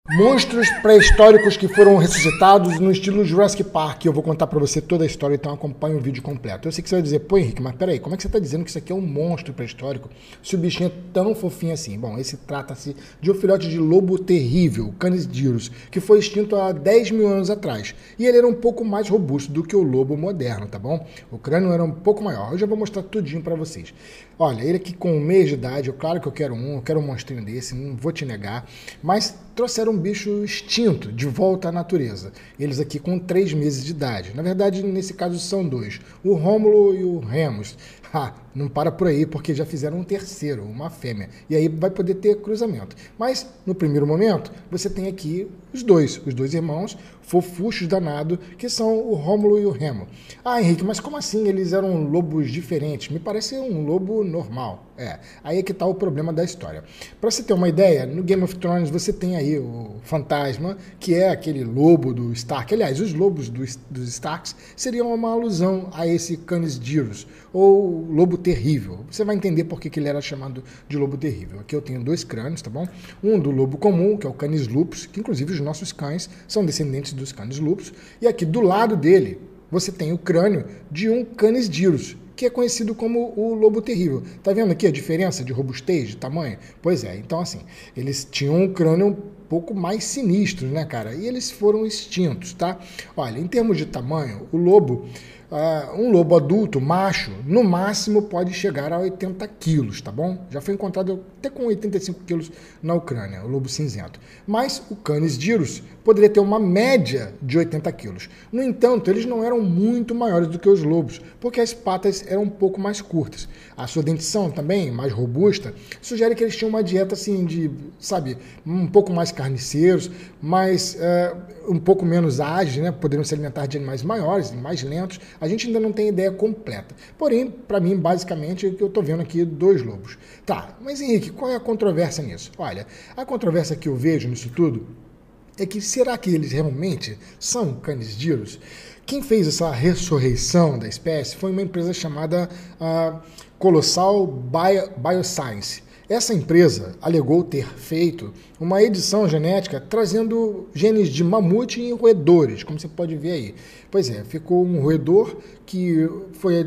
Monstros pré-históricos que foram ressuscitados no estilo Jurassic Park. Eu vou contar pra você toda a história, então acompanhe o vídeo completo. Eu sei que você vai dizer, pô Henrique, mas peraí, como é que você tá dizendo que isso aqui é um monstro pré-histórico se o bichinho é tão fofinho assim? Bom, esse trata-se de um filhote de lobo terrível, Canis dirus, que foi extinto há 10 mil anos atrás. E ele era um pouco mais robusto do que o lobo moderno, tá bom? O crânio era um pouco maior. Eu já vou mostrar tudinho pra vocês. Olha, ele aqui com 1 mês de idade, claro que eu quero um monstrinho desse, não vou te negar, mas trouxeram um bicho extinto de volta à natureza. Eles aqui com 3 meses de idade. Na verdade, nesse caso são dois, o Rômulo e o Remus. Não para por aí, porque já fizeram um terceiro, uma fêmea. E aí vai poder ter cruzamento. Mas, no primeiro momento, você tem aqui os dois irmãos, fofuchos danado, que são o Rômulo e o Remo. Henrique, mas como assim eles eram lobos diferentes? Me parece um lobo normal. Aí é que está o problema da história. Para você ter uma ideia, no Game of Thrones você tem aí o Fantasma, que é aquele lobo do Stark. Aliás, os lobos dos Starks seriam uma alusão a esse Canis dirus, ou lobo terrível. Você vai entender por que ele era chamado de lobo terrível. Aqui eu tenho 2 crânios, tá bom? Um do lobo comum, que é o Canis lupus, que inclusive os nossos cães são descendentes dos Canis lupus. E aqui do lado dele, você tem o crânio de um Canis dirus, que é conhecido como o lobo terrível. Tá vendo aqui a diferença de robustez, de tamanho? Pois é, então assim, eles tinham um crânio um pouco mais sinistro, né, cara? E eles foram extintos, tá? Olha, em termos de tamanho, o lobo... um lobo adulto, macho, no máximo pode chegar a 80 quilos, tá bom? Já foi encontrado até com 85 quilos na Ucrânia, o lobo cinzento. Mas o Canis dirus poderia ter uma média de 80 quilos. No entanto, eles não eram muito maiores do que os lobos, porque as patas eram um pouco mais curtas. A sua dentição também, mais robusta, sugere que eles tinham uma dieta assim de, sabe, um pouco mais carniceiros, mas um pouco menos ágeis, né? Poderiam se alimentar de animais maiores, mais lentos. A gente ainda não tem ideia completa. Porém, para mim, basicamente, o que eu estou vendo aqui, 2 lobos. Tá, mas Henrique, qual é a controvérsia nisso? Olha, a controvérsia que eu vejo nisso tudo é que será que eles realmente são Canis dirus? Quem fez essa ressurreição da espécie foi uma empresa chamada Colossal Bioscience. Essa empresa alegou ter feito uma edição genética trazendo genes de mamute em roedores, como você pode ver aí. Pois é, ficou um roedor que foi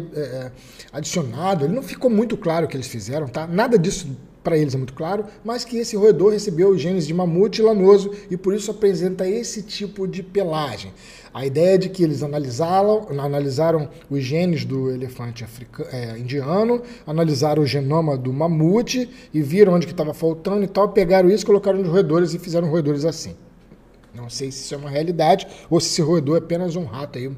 adicionado, ele não ficou muito claro o que eles fizeram, tá? Nada disso para eles é muito claro, mas que esse roedor recebeu genes de mamute lanoso e por isso apresenta esse tipo de pelagem. A ideia é de que eles analisaram os genes do elefante indiano, analisaram o genoma do mamute e viram onde que estava faltando e tal, pegaram isso, colocaram nos roedores e fizeram roedores assim. Não sei se isso é uma realidade ou se esse roedor é apenas um rato aí,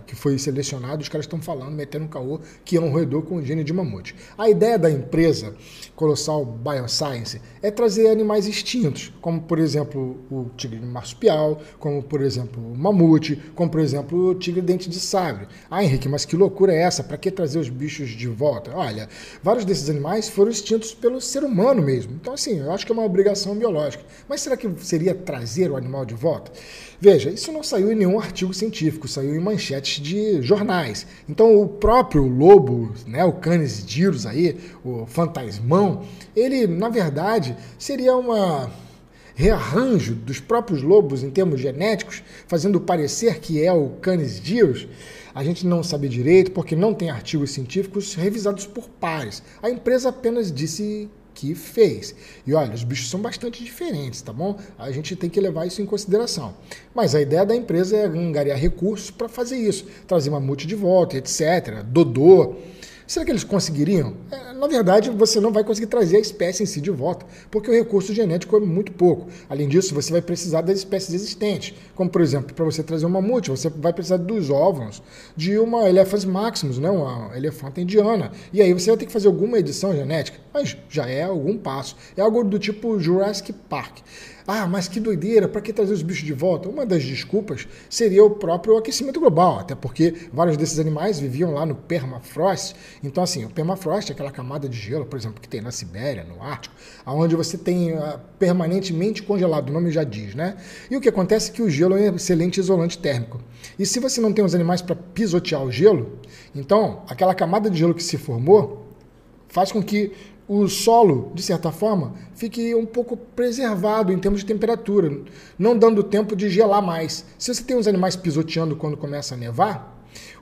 que foi selecionado. Os caras estão falando, metendo um caô, que é um roedor com gene de mamute. A ideia da empresa Colossal Bioscience é trazer animais extintos, como por exemplo o tigre marsupial, como por exemplo o mamute, como por exemplo o tigre dente de sabre. Henrique, mas que loucura é essa? Para que trazer os bichos de volta? Olha, vários desses animais foram extintos pelo ser humano mesmo. Então assim, eu acho que é uma obrigação biológica. Mas será que seria trazer o animal de volta? Veja, isso não saiu em nenhum artigo científico, saiu em manchetes de jornais. Então o próprio lobo, né, o Canis dirus aí, o fantasmão, ele na verdade seria uma rearranjo dos próprios lobos em termos genéticos, fazendo parecer que é o Canis dirus. A gente não sabe direito porque não tem artigos científicos revisados por pares. A empresa apenas disse que fez. E olha, os bichos são bastante diferentes, tá bom? A gente tem que levar isso em consideração. Mas a ideia da empresa é angariar recursos para fazer isso, trazer mamute de volta, etc. Dodô. Será que eles conseguiriam? Na verdade, você não vai conseguir trazer a espécie em si de volta, porque o recurso genético é muito pouco. Além disso, você vai precisar das espécies existentes. Como, por exemplo, para você trazer um mamute, você vai precisar dos óvulos de uma Elephas maximus, né? Uma elefanta indiana. E aí você vai ter que fazer alguma edição genética, mas já é algum passo. É algo do tipo Jurassic Park. Mas que doideira, para que trazer os bichos de volta? Uma das desculpas seria o próprio aquecimento global, até porque vários desses animais viviam lá no permafrost. Então, assim, o permafrost é aquela camada de gelo, por exemplo, que tem na Sibéria, no Ártico, onde você tem permanentemente congelado, o nome já diz, né? E o que acontece é que o gelo é um excelente isolante térmico. E se você não tem os animais para pisotear o gelo, então aquela camada de gelo que se formou faz com que o solo, de certa forma, fique um pouco preservado em termos de temperatura, não dando tempo de gelar mais. Se você tem os animais pisoteando quando começa a nevar,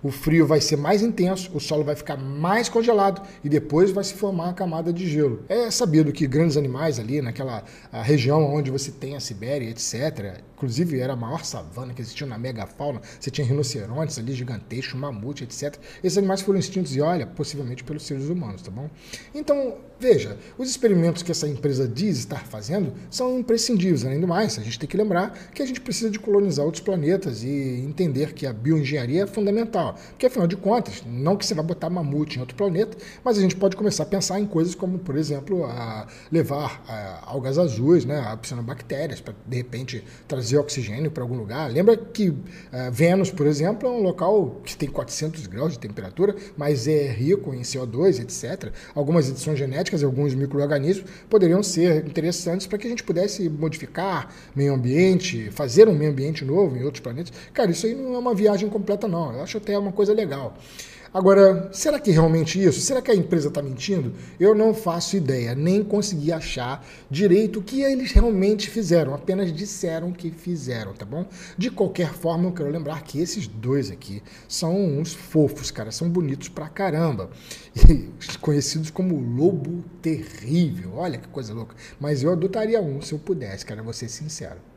o frio vai ser mais intenso, o solo vai ficar mais congelado e depois vai se formar a camada de gelo. É sabido que grandes animais ali naquela região onde você tem a Sibéria, etc., inclusive era a maior savana que existia na megafauna, você tinha rinocerontes ali gigantescos, mamute, etc. Esses animais foram extintos e, olha, possivelmente pelos seres humanos, tá bom? Então, veja, os experimentos que essa empresa diz estar fazendo são imprescindíveis. Além do mais, a gente tem que lembrar que a gente precisa de colonizar outros planetas e entender que a bioengenharia é fundamental. Porque, afinal de contas, não que você vai botar mamute em outro planeta, mas a gente pode começar a pensar em coisas como, por exemplo, levar algas azuis, né, a cianobactérias, para, de repente, trazer oxigênio para algum lugar. Lembra que Vênus, por exemplo, é um local que tem 400 graus de temperatura, mas é rico em CO2, etc. Algumas edições genéticas e alguns micro-organismos poderiam ser interessantes para que a gente pudesse modificar meio ambiente, fazer um meio ambiente novo em outros planetas. Cara, isso aí não é uma viagem completa, não. Eu acho até uma coisa legal. Agora, será que é realmente isso? Será que a empresa está mentindo? Eu não faço ideia, nem consegui achar direito o que eles realmente fizeram, apenas disseram que fizeram, tá bom? De qualquer forma, eu quero lembrar que esses dois aqui são uns fofos, cara, são bonitos pra caramba. E conhecidos como lobo terrível, olha que coisa louca. Mas eu adotaria um se eu pudesse, cara, vou ser sincero.